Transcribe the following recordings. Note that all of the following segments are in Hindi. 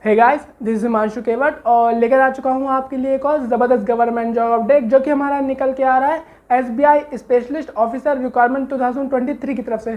Hey guys, this is Himanshu Kewat और लेकर आ चुका हूँ आपके लिए एक और ज़बरदस्त गवर्नमेंट जॉब अपडेट जो कि हमारा निकल के आ रहा है एसबीआई स्पेशलिस्ट ऑफिसर रिक्वायरमेंट 2023 की तरफ से।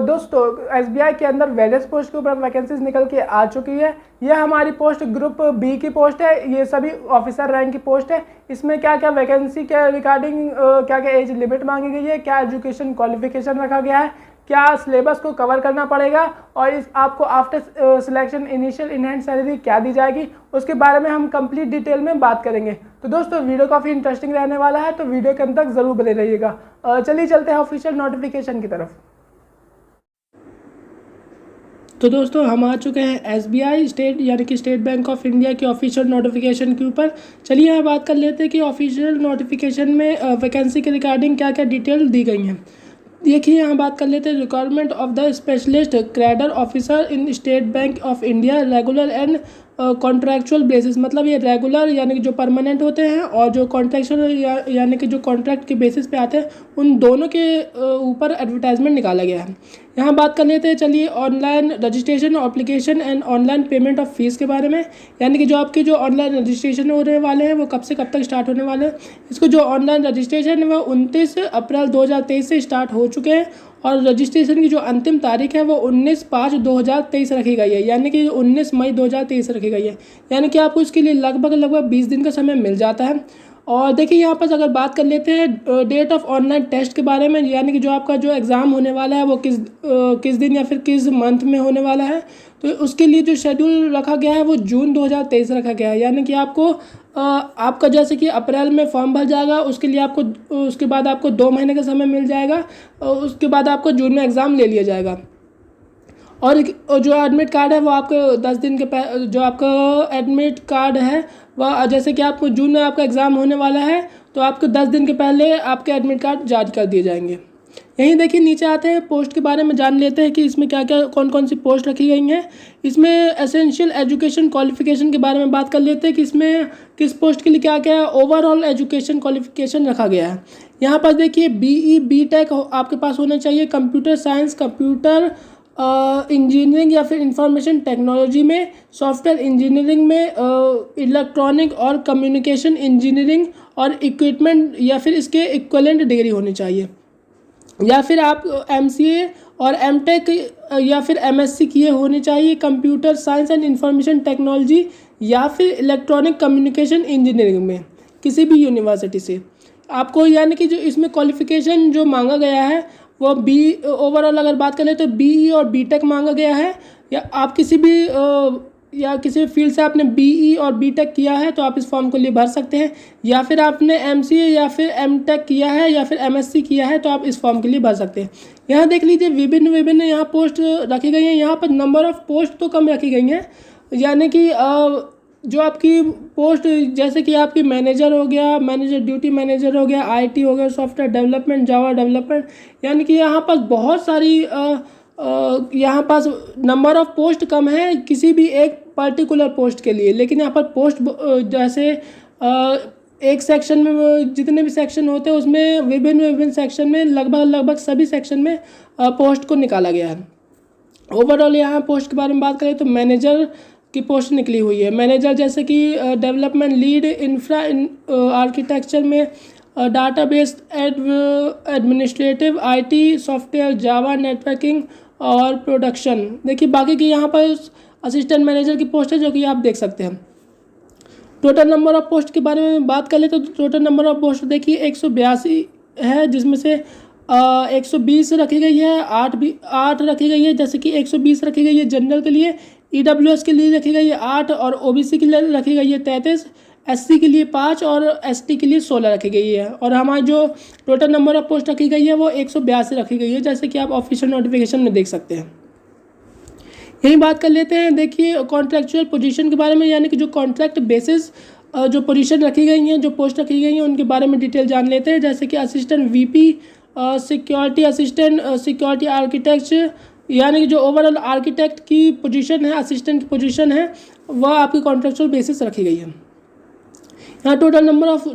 दोस्तों, एसबीआई के अंदर वेरियस पोस्ट के ऊपर वैकेंसीज निकल के आ चुकी है। यह हमारी पोस्ट ग्रुप बी की पोस्ट है। ये सभी ऑफिसर रैंक की पोस्ट है। इसमें क्या क्या वैकेंसी के रिगार्डिंग क्या क्या एज लिमिट मांगी गई है, क्या एजुकेशन क्वालिफिकेशन रखा गया है, क्या सिलेबस को कवर करना पड़ेगा और इस आपको after selection initial in hand salary क्या दी जाएगी, उसके बारे में हम कंप्लीट डिटेल में बात करेंगे। तो दोस्तों, वीडियो काफ़ी इंटरेस्टिंग रहने वाला है, तो वीडियो के अंत तक ज़रूर बने रहिएगा। चलिए चलते हैं ऑफिशियल नोटिफिकेशन की तरफ। तो दोस्तों, हम आ चुके हैं एसबीआई स्टेट यानी कि स्टेट बैंक ऑफ इंडिया की ऑफिशियल नोटिफिकेशन के ऊपर। चलिए यहाँ बात कर लेते हैं कि ऑफिशियल नोटिफिकेशन में वैकेंसी के रिगार्डिंग क्या क्या डिटेल दी गई हैं। देखिए, यहाँ बात कर लेते हैं requirement of the specialist cadre officer in state bank of India regular and contractual basis. मतलब ये रेगुलर यानी कि जो परमानेंट होते हैं और जो कॉन्ट्रैक्चुअल यानी कि जो कॉन्ट्रैक्ट के बेसिस पे आते हैं, उन दोनों के ऊपर एडवर्टाइजमेंट निकाला गया है। यहाँ बात कर लेते हैं, चलिए, online registration application and online payment of fees के बारे में। यानी कि जो आपके जो ऑनलाइन रजिस्ट्रेशन होने वाले हैं वो कब से कब तक स्टार्ट होने वाले हैं। इसको जो ऑनलाइन रजिस्ट्रेशन है वो 29 अप्रैल 2023 से स्टार्ट हो चुके हैं और रजिस्ट्रेशन की जो अंतिम तारीख है वो 19/5/2023 रखी गई है, यानी कि 19 मई 2023 रखी गई है। यानी कि आपको इसके लिए लगभग 20 दिन का समय मिल जाता है। और देखिए, यहाँ पर अगर बात कर लेते हैं डेट ऑफ ऑनलाइन टेस्ट के बारे में, यानी कि जो आपका जो एग्ज़ाम होने वाला है वो किस दिन या फिर किस मंथ में होने वाला है, तो उसके लिए जो शेड्यूल रखा गया है वो जून 2023 रखा गया है। यानी कि आपको आपका जैसे कि अप्रैल में फॉर्म भर जाएगा, उसके लिए आपको उसके बाद आपको 2 महीने का समय मिल जाएगा और उसके बाद आपको जून में एग्ज़ाम ले लिया जाएगा। और जो एडमिट कार्ड है वो आपको 10 दिन के जो आपका एडमिट कार्ड है वह जैसे कि आपको जून में आपका एग्ज़ाम होने वाला है तो आपको 10 दिन के पहले आपके एडमिट कार्ड जारी कर दिए जाएंगे। यहीं देखिए, नीचे आते हैं पोस्ट के बारे में जान लेते हैं कि इसमें क्या क्या कौन कौन सी पोस्ट रखी गई हैं। इसमें एसेंशियल एजुकेशन क्वालिफिकेशन के बारे में बात कर लेते हैं कि इसमें किस पोस्ट के लिए क्या क्या ओवरऑल एजुकेशन क्वालिफिकेशन रखा गया है। यहाँ पर देखिए, BE BTech आपके पास होना चाहिए, कंप्यूटर साइंस, कंप्यूटर इंजीनियरिंग या फिर इंफॉर्मेशन टेक्नोलॉजी में, सॉफ्टवेयर इंजीनियरिंग में, इलेक्ट्रॉनिक और कम्युनिकेशन इंजीनियरिंग और इक्विपमेंट या फिर इसके इक्वलेंट डिग्री होनी चाहिए, या फिर आप MCA और MTech या फिर MSc किए होने चाहिए computer science and information technology या फिर इलेक्ट्रॉनिक कम्युनिकेशन इंजीनियरिंग में किसी भी यूनिवर्सिटी से आपको। यानी कि जो इसमें क्वालिफिकेशन जो मांगा गया है वो ओवरऑल अगर बात करें तो BE और BTech मांगा गया है, या आप किसी भी फील्ड से आपने BE और BTech किया है तो आप इस फॉर्म को लिए भर सकते हैं, या फिर आपने MCA या फिर MTech किया है या फिर MSc किया है तो आप इस फॉर्म के लिए भर सकते हैं। यहाँ देख लीजिए, विभिन्न यहाँ पोस्ट रखी गई हैं। यहाँ पर नंबर ऑफ़ पोस्ट तो कम रखी गई हैं, यानी कि जो आपकी पोस्ट जैसे कि आपकी मैनेजर हो गया, मैनेजर ड्यूटी मैनेजर हो गया, IT हो गया, सॉफ्टवेयर डेवलपमेंट, जावा डेवलपमेंट, यानी कि यहाँ पर बहुत सारी यहाँ पास नंबर ऑफ़ पोस्ट कम है किसी भी एक पर्टिकुलर पोस्ट के लिए। लेकिन यहाँ पर पोस्ट जैसे एक सेक्शन में जितने भी सेक्शन होते हैं उसमें विभिन्न सेक्शन में लगभग सभी सेक्शन में पोस्ट को निकाला गया है। ओवरऑल यहाँ पोस्ट के बारे में बात करें तो मैनेजर की पोस्ट निकली हुई है। मैनेजर जैसे कि डेवलपमेंट लीड, इंफ्रा आर्किटेक्चर में, database administrative, IT, software, Java, networking और प्रोडक्शन। देखिए, बाकी की यहाँ पर असिस्टेंट मैनेजर की पोस्ट है जो कि आप देख सकते हैं। टोटल नंबर ऑफ पोस्ट के बारे में बात कर ले तो टोटल नंबर ऑफ पोस्ट देखिए 182 है, जिसमें से 120 रखी गई है, 8 रखी गई है। जैसे कि 120 रखी गई है जनरल के लिए, EWS के लिए रखी गई है 8 और OBC के लिए रखी गई है 33, SC के लिए 5 और ST के लिए 16 रखी गई है। और हमारी जो टोटल नंबर ऑफ पोस्ट रखी गई है वो 182 रखी गई है, जैसे कि आप ऑफिशियल नोटिफिकेशन में देख सकते हैं। यही बात कर लेते हैं, देखिए, कॉन्ट्रैक्चुअल पोजीशन के बारे में, यानी कि जो कॉन्ट्रैक्ट बेसिस जो पोजीशन रखी गई हैं, जो पोस्ट रखी गई हैं उनके बारे में डिटेल जान लेते हैं। जैसे कि assistant VP security, assistant security architect, यानी कि जो ओवरऑल आर्किटेक्ट की पोजीशन है, असिस्टेंट की पोजीशन है, वह आपकी कॉन्ट्रैक्चुअल बेसिस रखी गई है। यहाँ टोटल नंबर ऑफ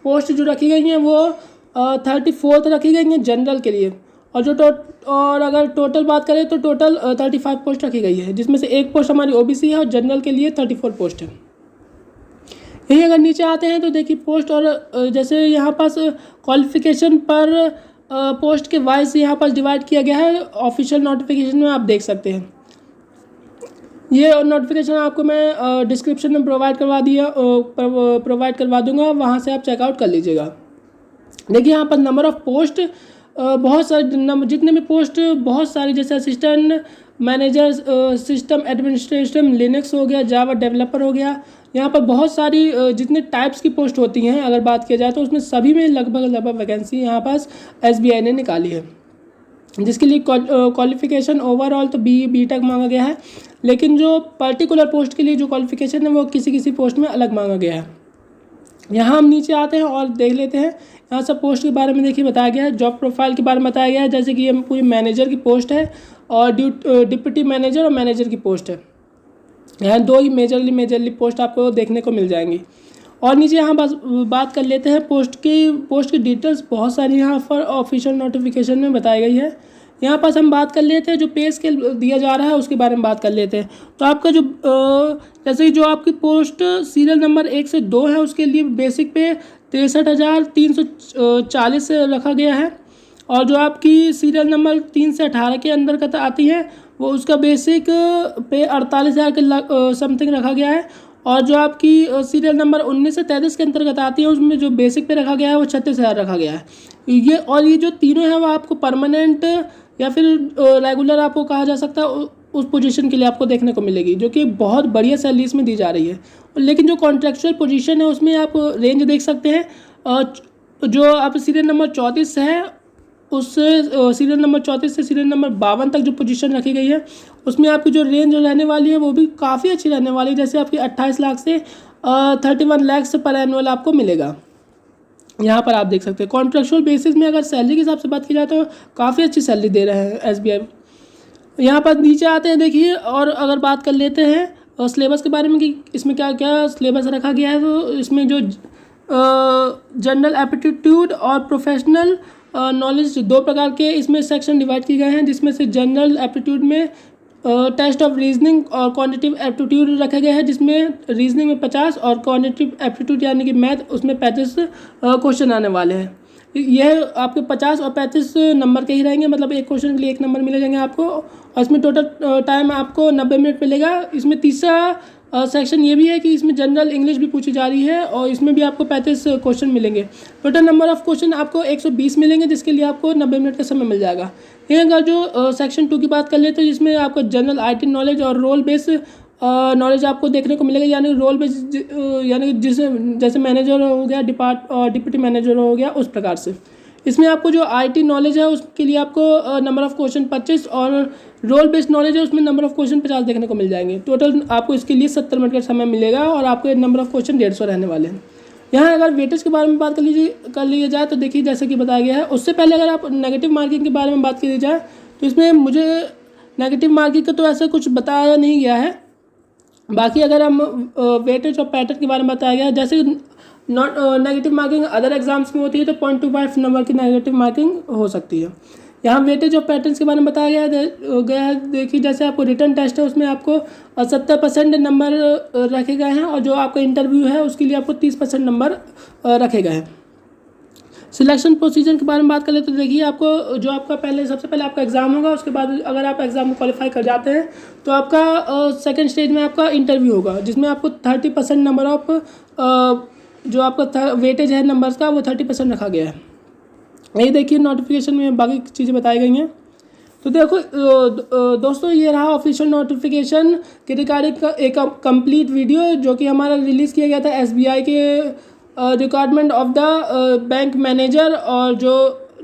पोस्ट जो रखी गई हैं वो 34 रखी गई हैं जनरल के लिए, और अगर टोटल बात करें तो टोटल 35 पोस्ट रखी गई है, जिसमें से एक पोस्ट हमारी ओबीसी है और जनरल के लिए 34 पोस्ट है। यही अगर नीचे आते हैं तो देखिए पोस्ट और जैसे यहाँ पास क्वालिफिकेशन पर पोस्ट के वाइज यहाँ पास डिवाइड किया गया है। ऑफिशियल नोटिफिकेशन में आप देख सकते हैं, ये नोटिफिकेशन आपको मैं डिस्क्रिप्शन में प्रोवाइड करवा दूंगा, वहाँ से आप चेकआउट कर लीजिएगा। देखिए यहाँ पर नंबर ऑफ़ पोस्ट बहुत सारे, जितने भी पोस्ट बहुत सारी, जैसे assistant manager, system administration, Linux हो गया, जावा डेवलपर हो गया, यहाँ पर बहुत सारी जितने टाइप्स की पोस्ट होती हैं अगर बात किया जाए तो उसमें सभी में लगभग वैकेंसी यहाँ पास एसबीआई ने निकाली है, जिसके लिए क्वालिफिकेशन ओवरऑल तो बी टेक मांगा गया है, लेकिन जो पर्टिकुलर पोस्ट के लिए जो क्वालिफिकेशन है वो किसी पोस्ट में अलग मांगा गया है। यहाँ हम नीचे आते हैं और देख लेते हैं, यहाँ सब पोस्ट के बारे में देखिए बताया गया है। जॉब प्रोफाइल के बारे में बताया गया है, जैसे कि ये पूरी मैनेजर की पोस्ट है और डिप्टी मैनेजर और मैनेजर की पोस्ट है। यहाँ दो ही मेजरली पोस्ट आपको देखने को मिल जाएंगी। और नीचे यहाँ बात कर लेते हैं पोस्ट की डिटेल्स बहुत सारी यहाँ पर ऑफिशियल नोटिफिकेशन में बताई गई है। यहाँ पास हम बात कर लेते हैं जो पे स्केल दिया जा रहा है उसके बारे में बात कर लेते हैं। तो आपका जो जैसे जो आपकी पोस्ट सीरियल नंबर 1 से 2 है उसके लिए बेसिक पे 63,340 रखा गया है, और जो आपकी सीरियल नंबर 3 से 18 के अंतर्गत आती है वो उसका बेसिक पे 48,000 के समथिंग रखा गया है, और जो आपकी सीरियल नंबर 19 से 33 के अंतर्गत आती है उसमें जो बेसिक पे रखा गया है वो 36,000 रखा गया है। ये जो तीनों है वो आपको परमानेंट या फिर रेगुलर आपको कहा जा सकता है उस पोजीशन के लिए आपको देखने को मिलेगी, जो कि बहुत बढ़िया सैलरी इसमें दी जा रही है। लेकिन जो कॉन्ट्रेक्चुअल पोजीशन है उसमें आप रेंज देख सकते हैं, जो आप सीरियल नंबर 34 है उससे सीरियल नंबर 34 से सीरियल नंबर 52 तक जो पोजीशन रखी गई है उसमें आपकी जो रेंज रहने वाली है वो भी काफ़ी अच्छी रहने वाली है। जैसे आपकी 28 लाख से 31 लाख से पर एनुअल आपको मिलेगा। यहाँ पर आप देख सकते हैं कॉन्ट्रेक्चुअल बेसिस में अगर सैलरी के हिसाब से बात की जाए तो काफ़ी अच्छी सैलरी दे रहे हैं एसबीआई। यहाँ पर नीचे आते हैं देखिए, और अगर बात कर लेते हैं सिलेबस के बारे में कि इसमें क्या क्या सिलेबस रखा गया है, तो इसमें जो जनरल एप्टीट्यूड और प्रोफेशनल नॉलेज 2 प्रकार के इसमें सेक्शन डिवाइड किए गए हैं, जिसमें से जनरल एप्टीट्यूड में टेस्ट ऑफ रीजनिंग और क्वांटिटिव एप्टीट्यूड रखे गए हैं, जिसमें रीजनिंग में 50 और क्वांटिटिव एप्टीट्यूड यानी कि मैथ उसमें 35 क्वेश्चन आने वाले हैं। यह आपके 50 और 35 नंबर के ही रहेंगे, मतलब एक क्वेश्चन के लिए 1 नंबर मिले जाएंगे आपको, और इसमें टोटल टाइम आपको 90 मिनट मिलेगा। इसमें तीसरा सेक्शन ये भी है कि इसमें जनरल इंग्लिश भी पूछी जा रही है और इसमें भी आपको 35 क्वेश्चन मिलेंगे। टोटल नंबर ऑफ़ क्वेश्चन आपको 120 मिलेंगे, जिसके लिए आपको 90 मिनट का समय मिल जाएगा। ये अगर जो सेक्शन 2 की बात कर ले तो जिसमें आपको जनरल आईटी नॉलेज और रोल बेस नॉलेज आपको देखने को मिलेगा, यानी रोल बेस यानी जैसे मैनेजर हो गया, डिप्टी मैनेजर हो गया, उस प्रकार से। इसमें आपको जो आईटी नॉलेज है उसके लिए आपको नंबर ऑफ़ क्वेश्चन 25 और रोल बेस्ड नॉलेज है उसमें नंबर ऑफ़ क्वेश्चन 50 देखने को मिल जाएंगे। टोटल आपको इसके लिए 70 मिनट का समय मिलेगा और आपके नंबर ऑफ़ क्वेश्चन 150 रहने वाले हैं। यहाँ अगर वेटेज के बारे में बात कर ली जाए तो देखिए जैसे कि बताया गया है, उससे पहले अगर आप नेगेटिव मार्किंग के बारे में बात की जाए तो इसमें मुझे नेगेटिव मार्किंग का तो ऐसा कुछ बताया नहीं गया है। बाकी अगर हम वेटेज और पैटर्न के बारे में बताया गया है, जैसे नेगेटिव मार्किंग अदर एग्जाम्स में होती है तो 0.25 नंबर की नेगेटिव मार्किंग हो सकती है। यहाँ वेटेज और पैटर्न्स के बारे में बताया गया है। देखिए जैसे आपको रिटर्न टेस्ट है उसमें आपको 70% नंबर रखे गए हैं, और जो आपका इंटरव्यू है उसके लिए आपको 30% नंबर रखे गए हैं। सिलेक्शन प्रोसीजर के बारे में बात करें तो देखिए आपको जो आपका सबसे पहले आपका एग्ज़ाम होगा, उसके बाद अगर आप एग्ज़ाम में क्वालिफाई कर जाते हैं तो आपका सेकंड स्टेज में आपका इंटरव्यू होगा, जिसमें आपको 30% नंबर ऑफ जो आपका वेटेज है नंबर्स का वो 30% रखा गया है। यही देखिए नोटिफिकेशन में बाकी चीज़ें बताई गई हैं। तो देखो दोस्तों, ये रहा ऑफिशियल नोटिफिकेशन के रिगार्डिंग एक कंप्लीट वीडियो जो कि हमारा रिलीज़ किया गया था एसबीआई के requirement of the bank manager और जो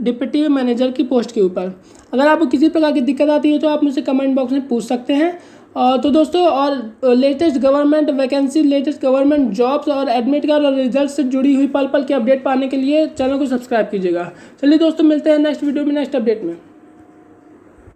डिप्टी मैनेजर की पोस्ट के ऊपर। अगर आपको किसी प्रकार की दिक्कत आती है तो आप मुझसे कमेंट बॉक्स में पूछ सकते हैं। तो दोस्तों, और latest government vacancy, latest government jobs और एडमिट कार्ड और रिजल्ट से जुड़ी हुई पल पल की अपडेट पाने के लिए चैनल को सब्सक्राइब कीजिएगा। चलिए दोस्तों, मिलते हैं नेक्स्ट वीडियो में नेक्स्ट अपडेट में।